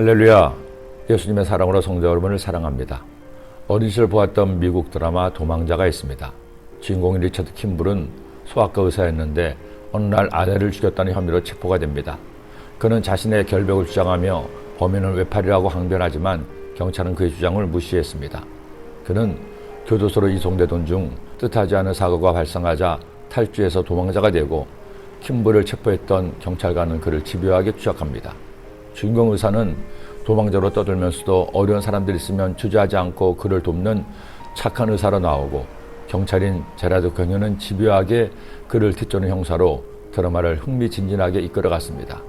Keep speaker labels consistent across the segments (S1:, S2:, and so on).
S1: 할렐루야. 예수님의 사랑으로 성도 여러분을 사랑합니다. 어린 시절 보았던 미국 드라마 도망자가 있습니다. 주인공인 리처드 킴블은 소아과 의사였는데 어느 날 아내를 죽였다는 혐의로 체포가 됩니다. 그는 자신의 결백을 주장하며 범인은 외팔이라고 항변하지만 경찰은 그의 주장을 무시했습니다. 그는 교도소로 이송되던 중 뜻하지 않은 사고가 발생하자 탈주해서 도망자가 되고 킴블을 체포했던 경찰관은 그를 집요하게 추적합니다. 주인공 의사는 도망자로 떠들면서도 어려운 사람들이 있으면 주저하지 않고 그를 돕는 착한 의사로 나오고, 경찰인 제라드 경유는 집요하게 그를 뒤쫓는 형사로 드라마를 흥미진진하게 이끌어갔습니다.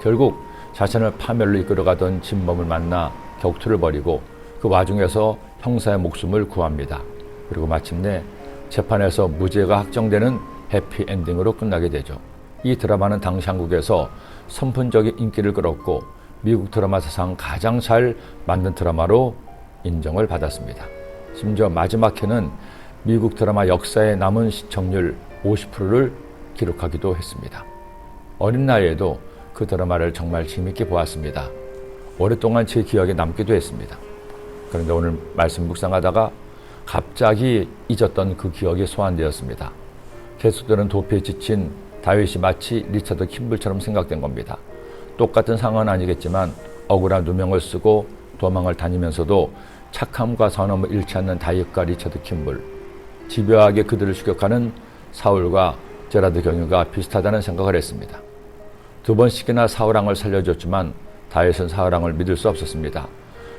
S1: 결국 자신을 파멸로 이끌어가던 진범을 만나 격투를 벌이고 그 와중에서 형사의 목숨을 구합니다. 그리고 마침내 재판에서 무죄가 확정되는 해피엔딩으로 끝나게 되죠. 이 드라마는 당시 한국에서 선풍적인 인기를 끌었고 미국 드라마 사상 가장 잘 만든 드라마로 인정을 받았습니다. 심지어 마지막 회는 미국 드라마 역사에 남은 시청률 50%를 기록하기도 했습니다. 어린 나이에도 그 드라마를 정말 재밌게 보았습니다. 오랫동안 제 기억에 남기도 했습니다. 그런데 오늘 말씀 묵상하다가 갑자기 잊었던 그 기억이 소환되었습니다. 계속되는 도피에 지친 다윗이 마치 리처드 킴블처럼 생각된 겁니다. 똑같은 상황은 아니겠지만 억울한 누명을 쓰고 도망을 다니면서도 착함과 선함을 잃지 않는 다윗과 리처드 킴블, 집요하게 그들을 추격하는 사울과 제라드 경유가 비슷하다는 생각을 했습니다. 두 번씩이나 사울왕을 살려줬지만 다윗은 사울왕을 믿을 수 없었습니다.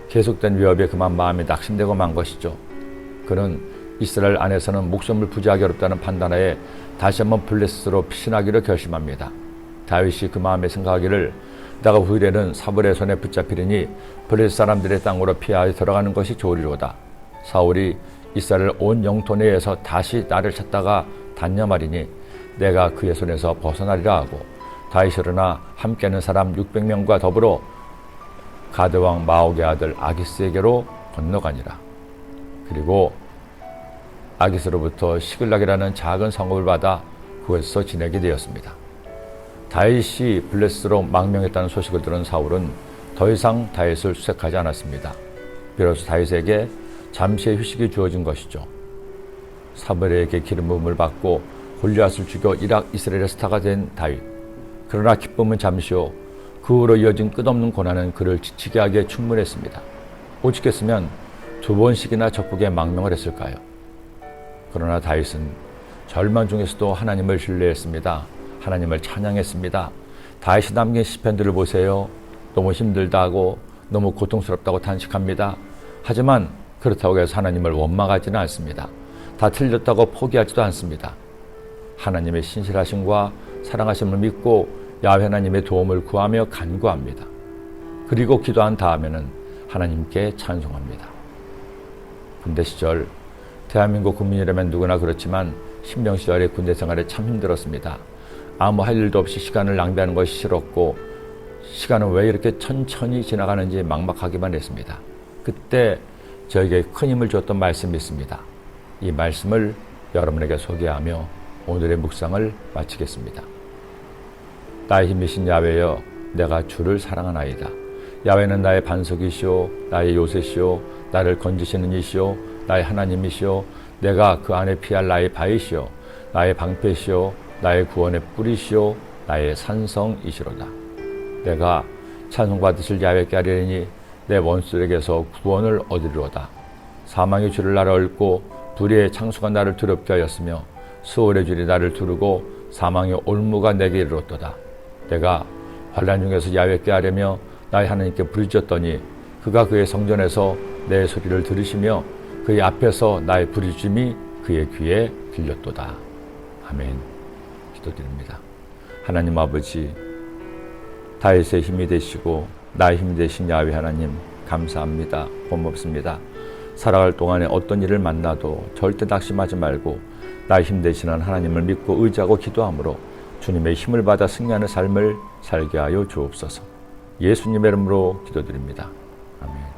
S1: 계속된 위협에 그만 마음이 낙심되고 만 것이죠. 그는 이스라엘 안에서는 목숨을 부지하기 어렵다는 판단하에 다시 한번 블레셋으로 피신하기로 결심합니다. 다윗이 그 마음에 생각하기를 내가 후일에는 사울의 손에 붙잡히리니 블레셋 사람들의 땅으로 피하여 들어가는 것이 좋으리로다. 사울이 이스라엘 온 영토 내에서 다시 나를 찾다가 단념하리니 내가 그의 손에서 벗어나리라 하고, 다윗이 일어나 함께하는 사람 600명과 더불어 가드왕 마옥의 아들 아기스에게로 건너가니라. 그리고 아기스로부터 시글락이라는 작은 성읍을 받아 그곳에서 지내게 되었습니다. 다윗이 블레셋으로 망명했다는 소식을 들은 사울은 더 이상 다윗을 수색하지 않았습니다. 비로소 다윗에게 잠시의 휴식이 주어진 것이죠. 사무엘에게 기름 부음을 받고 골리앗을 죽여 이스라엘의 스타가 된 다윗. 그러나 기쁨은 잠시요, 그 후로 이어진 끝없는 고난은 그를 지치게 하기에 충분했습니다. 오직했으면 두 번씩이나 적국에 망명을 했을까요? 그러나 다윗은 절망 중에서도 하나님을 신뢰했습니다. 하나님을 찬양했습니다. 다윗이 남긴 시편들을 보세요. 너무 힘들다고, 너무 고통스럽다고 탄식합니다. 하지만 그렇다고 해서 하나님을 원망하지는 않습니다. 다 틀렸다고 포기하지도 않습니다. 하나님의 신실하심과 사랑하심을 믿고 야훼 하나님의 도움을 구하며 간구합니다. 그리고 기도한 다음에는 하나님께 찬송합니다. 군대 시절, 대한민국 국민이라면 누구나 그렇지만 신병 시절의 군대 생활이 참 힘들었습니다. 아무 할 일도 없이 시간을 낭비하는 것이 싫었고, 시간은 왜 이렇게 천천히 지나가는지 막막하기만 했습니다. 그때 저에게 큰 힘을 줬던 말씀이 있습니다. 이 말씀을 여러분에게 소개하며 오늘의 묵상을 마치겠습니다. 나의 힘이신 야훼여, 내가 주를 사랑하나이다. 야훼는 나의 반석이시오, 나의 요새시오, 나를 건지시는 이시오, 나의 하나님이시오, 내가 그 안에 피할 나의 바위시오, 나의 방패시오, 나의 구원의 뿌리시오, 나의 산성이시로다. 내가 찬송받으실 야훼께 하리니 내 원수에게서 구원을 얻으리로다. 사망의 줄을 나를 얽고 불의의 창수가 나를 두렵게 하였으며 수월의 줄이 나를 두르고 사망의 올무가 내게 이르렀도다. 내가 환난 중에서 야훼께 하려며 나의 하나님께 부르짖었더니 그가 그의 성전에서 내 소리를 들으시며 그의 앞에서 나의 부르짖음이 그의 귀에 들렸도다. 아멘. 기도드립니다. 하나님 아버지, 다윗의 힘이 되시고 나의 힘이 되신 야훼 하나님, 감사합니다. 고맙습니다. 살아갈 동안에 어떤 일을 만나도 절대 낙심하지 말고 나의 힘 되시는 하나님을 믿고 의지하고 기도함으로 주님의 힘을 받아 승리하는 삶을 살게 하여 주옵소서. 예수님의 이름으로 기도드립니다. 아멘.